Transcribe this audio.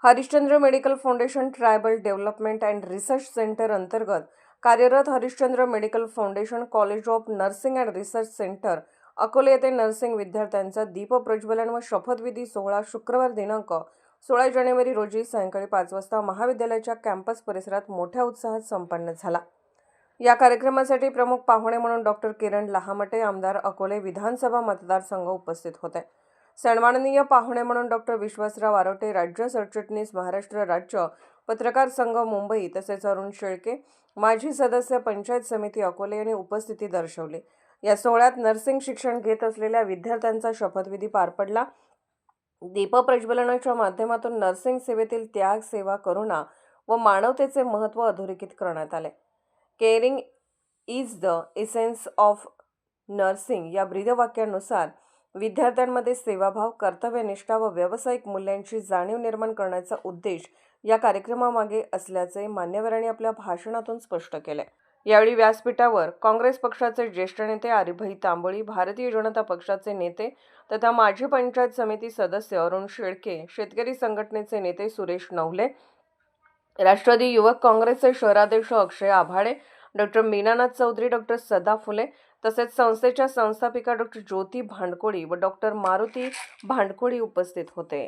Harishchandra medical foundation tribal development and research centre अंतर्गत कार्यरत Harishchandra medical foundation college of nursing and research centre Akole येथे nursing विद्यार्थ्यांचा दीप प्रज्वलन व शपथविधी सोहळा शुक्रवार दिनांक 16 जानेवारी रोजी सायंकाळी 5 वाजता महाविद्यालयाच्या कॅम्पस परिसरात मोठ्या उत्साहात संपन्न झाला। या कार्यक्रमासाठी प्रमुख पाहुणे म्हणून डॉक्टर किरण लहामटे, आमदार अकोले विधानसभा मतदारसंघ उपस्थित होते। सन्माननीय पाहुणे म्हणून डॉक्टर विश्वासराव आरोटे, राज्य सरचिटणीस महाराष्ट्र राज्य पत्रकार संघ मुंबई, तसेच अरुण शेळके, माजी सदस्य पंचायत समिती अकोले यांनी उपस्थिती दर्शवली। या सोहळ्यात नर्सिंग शिक्षण घेत असलेल्या विद्यार्थ्यांचा शपथविधी पार पडला। दीप प्रज्वलनाच्या माध्यमातून नर्सिंग सेवेतील त्याग, सेवा, करुणा व मानवतेचे महत्त्व अधोरेखित करण्यात आले। Caring is the essence of nursing या ब्रीदवाक्यानुसार विद्यार्थ्यांमध्ये सेवाभाव, कर्तव्यनिष्ठा व व्यावसायिक मूल्यांची जाणीव निर्माण करण्याचा उद्देश या कार्यक्रमामागे असल्याचे मान्यवरांनी आपल्या भाषणातून स्पष्ट केले। यावेळी व्यासपीठावर काँग्रेस पक्षाचे ज्येष्ठ नेते आरिभाई तांबोळी, भारतीय जनता पक्षाचे नेते तथा माजी पंचायत समिती सदस्य अरुण शेळके, शेतकरी संघटनेचे नेते सुरेश नवले, राष्ट्रवादी युवक काँग्रेसचे शहराध्यक्ष अक्षय आभाळे, डॉक्टर मीनानाथ चौधरी, डॉक्टर सदा फुले, तसेच संस्थेच्या संस्थापिका डॉक्टर ज्योती भांडकोळी व डॉक्टर मारुती भांडकोळी उपस्थित होते।